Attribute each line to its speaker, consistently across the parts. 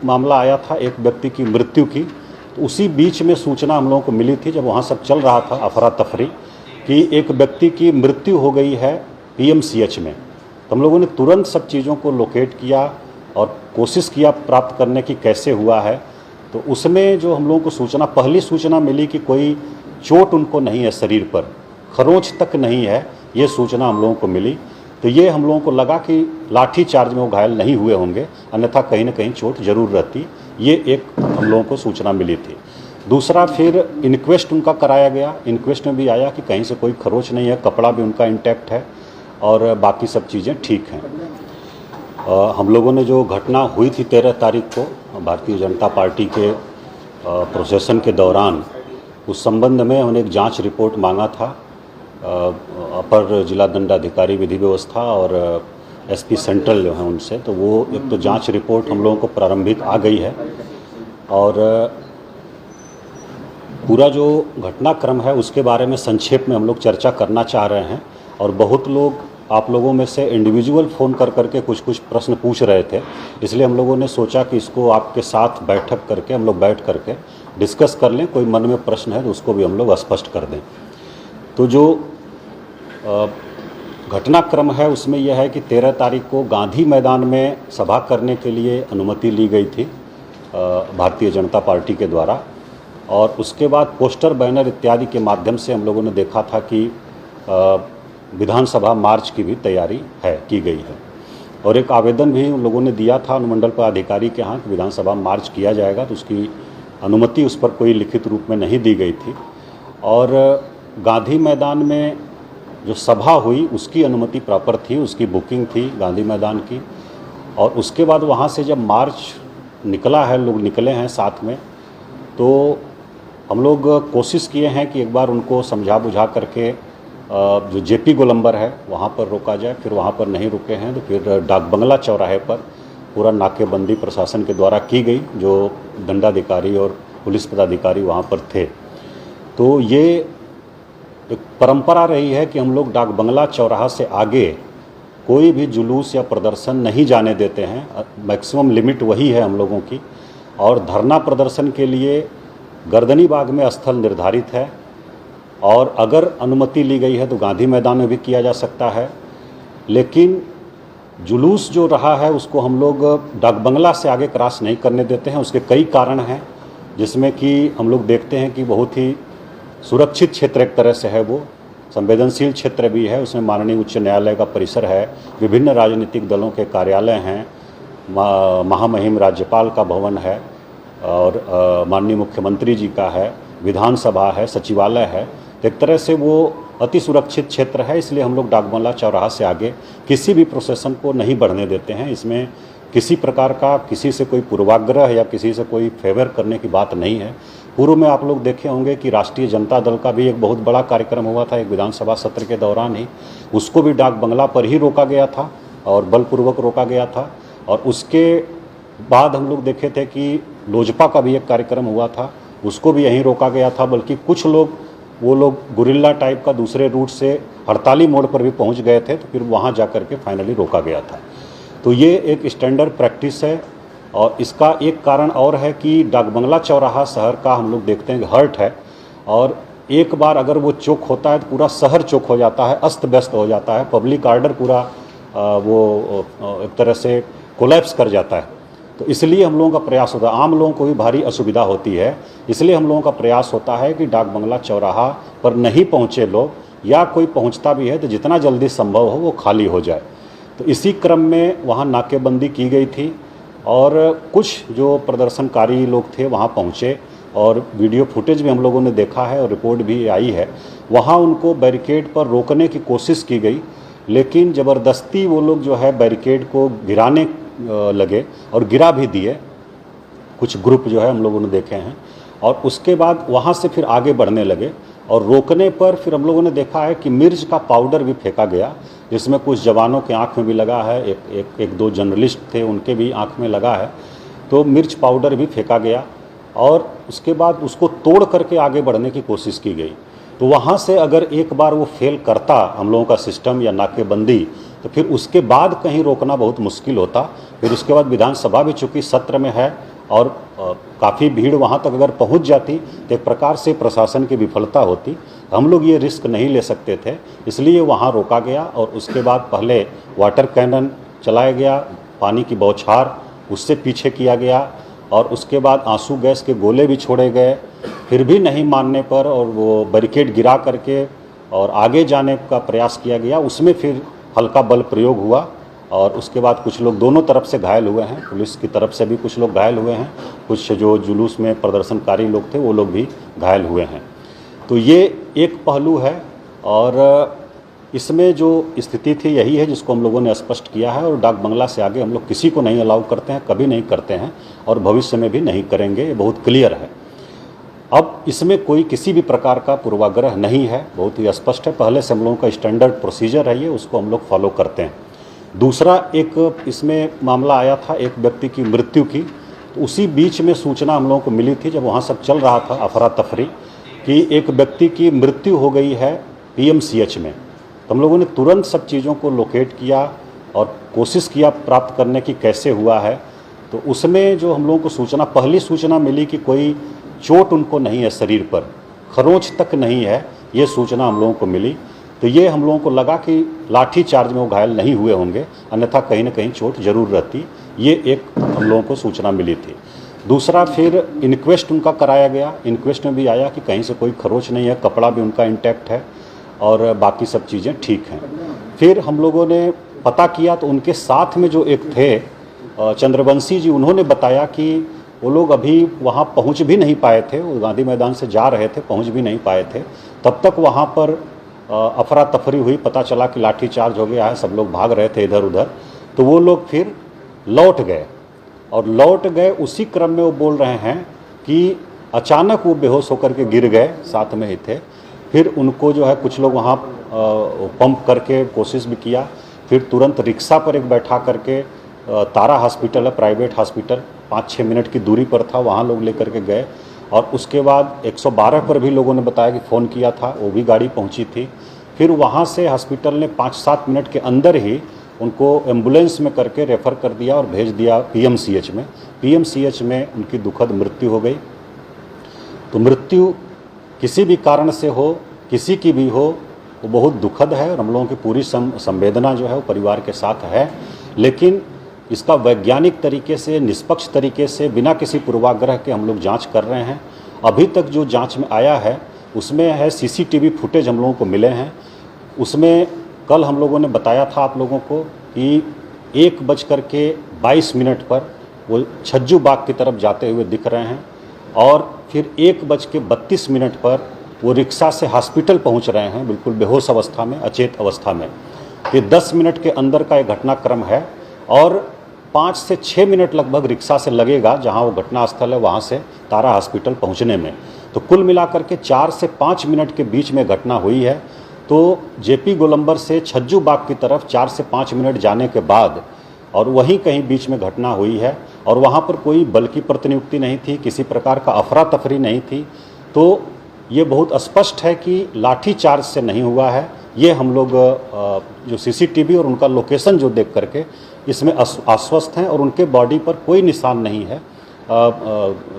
Speaker 1: मामला आया था एक व्यक्ति की मृत्यु की, तो उसी बीच में सूचना हम लोगों को मिली थी जब वहाँ सब चल रहा था अफरा तफरी कि एक व्यक्ति की मृत्यु हो गई है पीएमसीएच में। तो हम लोगों ने तुरंत सब चीज़ों को लोकेट किया और कोशिश किया प्राप्त करने की कैसे हुआ है। तो उसमें जो हम लोगों को सूचना, पहली सूचना मिली कि कोई चोट उनको नहीं है शरीर पर, खरोंच तक नहीं है, ये सूचना हम लोगों को मिली। तो ये हम लोगों को लगा कि लाठी चार्ज में वो घायल नहीं हुए होंगे, अन्यथा कहीं ना कहीं चोट जरूर रहती। ये एक हम लोगों को सूचना मिली थी। दूसरा, फिर इनक्वेस्ट उनका कराया गया। इनक्वेस्ट में भी आया कि कहीं से कोई खरोच नहीं है, कपड़ा भी उनका इंटैक्ट है और बाकी सब चीज़ें ठीक हैं। हम लोगों ने जो घटना हुई थी 13 तारीख को भारतीय जनता पार्टी के प्रोसेसन के दौरान, उस संबंध में हमने एक जांच रिपोर्ट मांगा था अपर जिला दंडाधिकारी विधि व्यवस्था और एसपी सेंट्रल जो हैं उनसे। तो वो एक तो जांच रिपोर्ट हम लोगों को प्रारंभिक आ गई है और पूरा जो घटनाक्रम है उसके बारे में संक्षेप में हम लोग चर्चा करना चाह रहे हैं। और बहुत लोग, आप लोगों में से इंडिविजुअल फ़ोन कर करके कुछ कुछ प्रश्न पूछ रहे थे, इसलिए हम लोगों ने सोचा कि इसको आपके साथ बैठक करके हम लोग बैठ करके डिस्कस कर लें। कोई मन में प्रश्न है तो उसको भी हम लोग स्पष्ट कर दें। तो जो घटनाक्रम है उसमें यह है कि 13 तारीख को गांधी मैदान में सभा करने के लिए अनुमति ली गई थी भारतीय जनता पार्टी के द्वारा, और उसके बाद पोस्टर, बैनर इत्यादि के माध्यम से हम लोगों ने देखा था कि विधानसभा मार्च की भी तैयारी की गई है। और एक आवेदन भी उन लोगों ने दिया था अनुमंडल पदाधिकारी के यहाँ कि विधानसभा मार्च किया जाएगा, तो उसकी अनुमति उस पर कोई लिखित रूप में नहीं दी गई थी। और गांधी मैदान में जो सभा हुई उसकी अनुमति प्रॉपर थी, उसकी बुकिंग थी गांधी मैदान की। और उसके बाद वहाँ से जब मार्च निकला है, लोग निकले हैं साथ में, तो हम लोग कोशिश किए हैं कि एक बार उनको समझा बुझा करके जो जेपी गोलंबर है वहाँ पर रोका जाए। फिर वहाँ पर नहीं रुके हैं तो फिर डाक बंगला चौराहे पर पूरा नाकेबंदी प्रशासन के द्वारा की गई, जो दंडाधिकारी और पुलिस पदाधिकारी वहाँ पर थे। तो ये एक परंपरा रही है कि हम लोग डाक बंगला चौराहा से आगे कोई भी जुलूस या प्रदर्शन नहीं जाने देते हैं। मैक्सिमम लिमिट वही है हम लोगों की। और धरना प्रदर्शन के लिए गर्दनी बाग में स्थल निर्धारित है, और अगर अनुमति ली गई है तो गांधी मैदान में भी किया जा सकता है। लेकिन जुलूस जो रहा है उसको हम लोग डाक बंगला से आगे क्रॉस नहीं करने देते हैं। उसके कई कारण हैं, जिसमें कि हम लोग देखते हैं कि बहुत ही सुरक्षित क्षेत्र एक तरह से है, वो संवेदनशील क्षेत्र भी है। उसमें माननीय उच्च न्यायालय का परिसर है, विभिन्न राजनीतिक दलों के कार्यालय हैं, महामहिम राज्यपाल का भवन है, और माननीय मुख्यमंत्री जी का है, विधानसभा है, सचिवालय है। तो एक तरह से वो अति सुरक्षित क्षेत्र है, इसलिए हम लोग डाक बंगला चौराहा से आगे किसी भी प्रोसेसन को नहीं बढ़ने देते हैं। इसमें किसी प्रकार का किसी से कोई पूर्वाग्रह या किसी से कोई फेवर करने की बात नहीं है। पूर्व में आप लोग देखे होंगे कि राष्ट्रीय जनता दल का भी एक बहुत बड़ा कार्यक्रम हुआ था एक विधानसभा सत्र के दौरान ही, उसको भी डाक बंगला पर ही रोका गया था और बलपूर्वक रोका गया था। और उसके बाद हम लोग देखे थे कि लोजपा का भी एक कार्यक्रम हुआ था, उसको भी यहीं रोका गया था। बल्कि कुछ लोग, वो लोग गुरिल्ला टाइप का दूसरे रूट से हड़ताली मोड़ पर भी पहुंच गए थे, तो फिर वहां जाकर के फाइनली रोका गया था। तो ये एक स्टैंडर्ड प्रैक्टिस है। और इसका एक कारण और है कि डाक बंगला चौराहा शहर का हम लोग देखते हैं हर्ट है, और एक बार अगर वो चौक होता है तो पूरा शहर चौक हो जाता है, अस्त व्यस्त हो जाता है, पब्लिक आर्डर पूरा वो एक तरह से कोलैप्स कर जाता है। तो इसलिए हम लोगों का प्रयास होता है, आम लोगों को भी भारी असुविधा होती है, इसलिए हम लोगों का प्रयास होता है कि डाक बंगला चौराहा पर नहीं पहुँचे लोग, या कोई पहुँचता भी है तो जितना जल्दी संभव हो वो खाली हो जाए। तो इसी क्रम में वहाँ नाकेबंदी की गई थी, और कुछ जो प्रदर्शनकारी लोग थे वहाँ पहुँचे, और वीडियो फुटेज भी हम लोगों ने देखा है और रिपोर्ट भी आई है। वहाँ उनको बैरिकेड पर रोकने की कोशिश की गई, लेकिन ज़बरदस्ती वो लोग जो है बैरिकेड को गिराने लगे, और गिरा भी दिए कुछ ग्रुप जो है हम लोगों ने देखे हैं। और उसके बाद वहाँ से फिर आगे बढ़ने लगे, और रोकने पर फिर हम लोगों ने देखा है कि मिर्च का पाउडर भी फेंका गया, जिसमें कुछ जवानों के आँख में भी लगा है, एक दो जर्नलिस्ट थे उनके भी आँख में लगा है। तो मिर्च पाउडर भी फेंका गया, और उसके बाद उसको तोड़ करके आगे बढ़ने की कोशिश की गई। तो वहाँ से अगर एक बार वो फेल करता हम लोगों का सिस्टम या नाकेबंदी, तो फिर उसके बाद कहीं रोकना बहुत मुश्किल होता। फिर उसके बाद विधानसभा भी चूँकि सत्र में है और काफ़ी भीड़ वहाँ तक अगर पहुँच जाती तो एक प्रकार से प्रशासन की विफलता होती। हम लोग ये रिस्क नहीं ले सकते थे, इसलिए वहाँ रोका गया और उसके बाद पहले वाटर कैनन चलाया गया, पानी की बौछार उससे पीछे किया गया और उसके बाद आंसू गैस के गोले भी छोड़े गए। फिर भी नहीं मानने पर और वो बैरिकेड गिरा करके और आगे जाने का प्रयास किया गया, उसमें फिर हल्का बल प्रयोग हुआ और उसके बाद कुछ लोग दोनों तरफ से घायल हुए हैं, पुलिस की तरफ से भी कुछ लोग घायल हुए हैं, कुछ जो जुलूस में प्रदर्शनकारी लोग थे वो लोग भी घायल हुए हैं। तो ये एक पहलू है और इसमें जो स्थिति थी यही है जिसको हम लोगों ने स्पष्ट किया है और डाक बंगला से आगे हम लोग किसी को नहीं अलाउ करते हैं, कभी नहीं करते हैं और भविष्य में भी नहीं करेंगे, ये बहुत क्लियर है। अब इसमें कोई किसी भी प्रकार का पूर्वाग्रह नहीं है, बहुत ही स्पष्ट है, पहले से हम लोगों का स्टैंडर्ड प्रोसीजर है ये, उसको हम लोग फॉलो करते हैं। दूसरा एक इसमें मामला आया था एक व्यक्ति की मृत्यु की, तो उसी बीच में सूचना हम लोगों को मिली थी जब वहाँ सब चल रहा था अफरा तफरी कि एक व्यक्ति की मृत्यु हो गई है PMCH में। तो हम लोगों ने तुरंत सब चीज़ों को लोकेट किया और कोशिश किया प्राप्त करने की कैसे हुआ है। तो उसमें जो हम लोगों को सूचना, पहली सूचना मिली कि कोई चोट उनको नहीं है शरीर पर, खरोंच तक नहीं है, ये सूचना हम लोगों को मिली। तो ये हम लोगों को लगा कि लाठी चार्ज में वो घायल नहीं हुए होंगे, अन्यथा कहीं ना कहीं चोट जरूर रहती, ये एक हम लोगों को सूचना मिली थी। दूसरा फिर इंक्वेस्ट उनका कराया गया, इंक्वेस्ट में भी आया कि कहीं से कोई खरोंच नहीं है, कपड़ा भी उनका इंटैक्ट है और बाकी सब चीज़ें ठीक हैं। फिर हम लोगों ने पता किया तो उनके साथ में जो एक थे चंद्रवंशी जी, उन्होंने बताया कि वो लोग अभी वहाँ पहुँच भी नहीं पाए थे, वो गांधी मैदान से जा रहे थे, पहुँच भी नहीं पाए थे, तब तक वहाँ पर अफरा तफरी हुई, पता चला कि लाठी चार्ज हो गया है, सब लोग भाग रहे थे इधर उधर। तो वो लोग फिर लौट गए और लौट गए उसी क्रम में वो बोल रहे हैं कि अचानक वो बेहोश होकर के गिर गए, साथ में ही थे। फिर उनको जो है कुछ लोग वहाँ पंप करके कोशिश भी किया, फिर तुरंत रिक्शा पर एक बैठा करके तारा हॉस्पिटल है प्राइवेट हॉस्पिटल, 5-6 मिनट की दूरी पर था, वहाँ लोग लेकर के गए और उसके बाद 112 पर भी लोगों ने बताया कि फ़ोन किया था, वो भी गाड़ी पहुँची थी। फिर वहाँ से हॉस्पिटल ने 5-7 मिनट के अंदर ही उनको एम्बुलेंस में करके रेफ़र कर दिया और भेज दिया PMCH में। PMCH में उनकी दुखद मृत्यु हो गई। तो मृत्यु किसी भी कारण से हो, किसी की भी हो, वो बहुत दुखद है और हम लोगों की पूरी संवेदना जो है वो परिवार के साथ है। लेकिन इसका वैज्ञानिक तरीके से, निष्पक्ष तरीके से, बिना किसी पूर्वाग्रह के हम लोग जांच कर रहे हैं। अभी तक जो जांच में आया है उसमें है CCTV फुटेज हम लोगों को मिले हैं। उसमें कल हम लोगों ने बताया था आप लोगों को कि 1:22 पर वो छज्जू बाग की तरफ जाते हुए दिख रहे हैं और फिर 1:32 पर वो रिक्शा से हॉस्पिटल पहुंच रहे हैं, बिल्कुल बेहोश अवस्था में, अचेत अवस्था में। ये 10 मिनट के अंदर का एक घटनाक्रम है और 5 से 6 मिनट लगभग रिक्शा से लगेगा जहां वो घटनास्थल है वहां से तारा हॉस्पिटल पहुंचने में। तो कुल मिलाकर के 4 से 5 मिनट के बीच में घटना हुई है। तो JP गोलंबर से छज्जू बाग की तरफ 4 से 5 मिनट जाने के बाद और वहीं कहीं बीच में घटना हुई है और वहाँ पर कोई बल की प्रतिनियुक्ति नहीं थी, किसी प्रकार का अफरा तफरी नहीं थी। तो ये बहुत स्पष्ट है कि लाठी चार्ज से नहीं हुआ है। ये हम लोग जो CCTV और उनका लोकेशन जो देख करके इसमें आश्वस्त हैं और उनके बॉडी पर कोई निशान नहीं है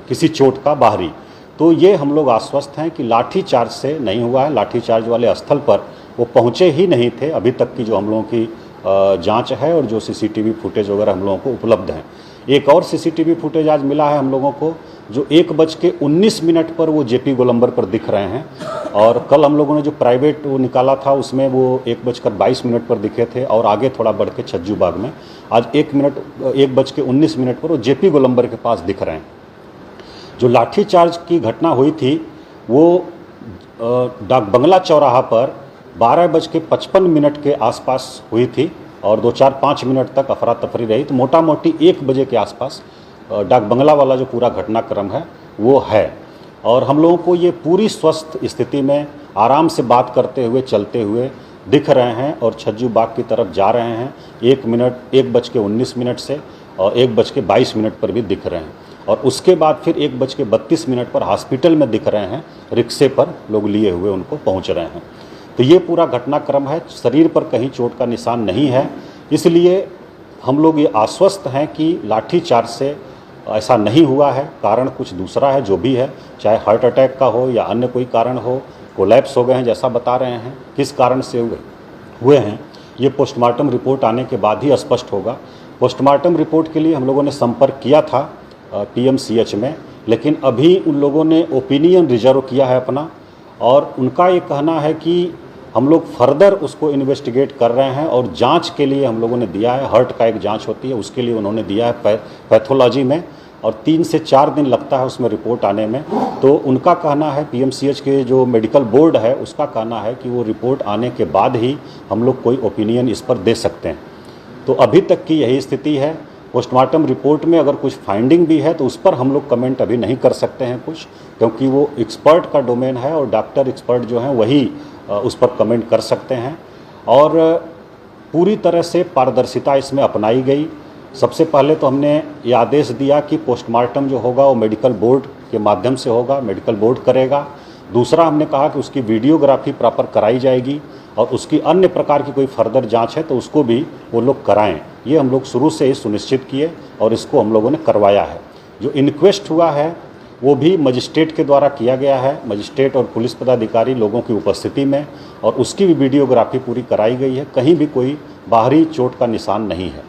Speaker 1: किसी चोट का बाहरी। तो ये हम लोग आश्वस्त हैं कि लाठी चार्ज से नहीं हुआ है। लाठी चार्ज वाले स्थल पर वो पहुँचे ही नहीं थे अभी तक की जो हम लोगों की जांच है और जो CCTV फुटेज वगैरह हम लोगों को उपलब्ध हैं। एक और CCTV फुटेज आज मिला है हम लोगों को जो 1:19 पर वो JP गोलंबर पर दिख रहे हैं और कल हम लोगों ने जो प्राइवेट वो निकाला था उसमें वो 1:22 पर दिखे थे और आगे थोड़ा बढ़ के छज्जू बाग में आज 1:19 पर वो JP गोलंबर के पास दिख रहे हैं। जो लाठीचार्ज की घटना हुई थी वो डाक बंगला चौराहा पर 12:55 के आसपास हुई थी और 2-4-5 मिनट तक अफरा तफरी रही। तो मोटा मोटी 1 बजे के आसपास डाक बंगला वाला जो पूरा घटनाक्रम है वो है और हम लोगों को ये पूरी स्वस्थ स्थिति में आराम से बात करते हुए चलते हुए दिख रहे हैं और छज्जू बाग की तरफ जा रहे हैं 1:19 से और 1:22 पर भी दिख रहे हैं और उसके बाद फिर 1:32 पर हॉस्पिटल में दिख रहे हैं, रिक्शे पर लोग लिए हुए उनको पहुंच रहे हैं। तो ये पूरा घटनाक्रम है। शरीर पर कहीं चोट का निशान नहीं है, इसलिए हम लोग ये आश्वस्त हैं कि लाठीचार्ज से ऐसा नहीं हुआ है, कारण कुछ दूसरा है जो भी है, चाहे हार्ट अटैक का हो या अन्य कोई कारण हो, कोलैप्स हो गए हैं जैसा बता रहे हैं, किस कारण से हुए हैं ये पोस्टमार्टम रिपोर्ट आने के बाद ही स्पष्ट होगा। पोस्टमार्टम रिपोर्ट के लिए हम लोगों ने संपर्क किया था पीएमसीएच में, लेकिन अभी उन लोगों ने ओपिनियन रिजर्व किया है अपना, और उनका ये कहना है कि हम लोग फर्दर उसको इन्वेस्टिगेट कर रहे हैं और जांच के लिए हम लोगों ने दिया है। हार्ट का एक जांच होती है, उसके लिए उन्होंने दिया है पैथोलॉजी में, और 3 से 4 दिन लगता है उसमें रिपोर्ट आने में। तो उनका कहना है, पीएमसीएच के जो मेडिकल बोर्ड है उसका कहना है कि वो रिपोर्ट आने के बाद ही हम लोग कोई ओपिनियन इस पर दे सकते हैं। तो अभी तक की यही स्थिति है। पोस्टमार्टम रिपोर्ट में अगर कुछ फाइंडिंग भी है तो उस पर हम लोग कमेंट अभी नहीं कर सकते हैं कुछ, क्योंकि वो एक्सपर्ट का डोमेन है और डॉक्टर एक्सपर्ट जो हैं वही उस पर कमेंट कर सकते हैं। और पूरी तरह से पारदर्शिता इसमें अपनाई गई। सबसे पहले तो हमने ये आदेश दिया कि पोस्टमार्टम जो होगा वो मेडिकल बोर्ड के माध्यम से होगा, मेडिकल बोर्ड करेगा। दूसरा हमने कहा कि उसकी वीडियोग्राफी प्रॉपर कराई जाएगी, और उसकी अन्य प्रकार की कोई फर्दर जांच है तो उसको भी वो लोग कराएं। ये हम लोग शुरू से ही सुनिश्चित किए और इसको हम लोगों ने करवाया है। जो इन्क्वेस्ट हुआ है वो भी मजिस्ट्रेट के द्वारा किया गया है, मजिस्ट्रेट और पुलिस पदाधिकारी लोगों की उपस्थिति में, और उसकी भी वीडियोग्राफी पूरी कराई गई है। कहीं भी कोई बाहरी चोट का निशान नहीं है।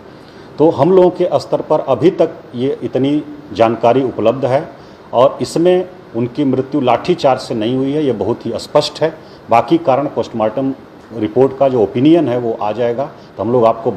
Speaker 1: तो हम लोगों के स्तर पर अभी तक ये इतनी जानकारी उपलब्ध है, और इसमें उनकी मृत्यु लाठीचार्ज से नहीं हुई है, ये बहुत ही स्पष्ट है। बाकी कारण पोस्टमार्टम रिपोर्ट का जो ओपिनियन है वो आ जाएगा तो हम लोग आपको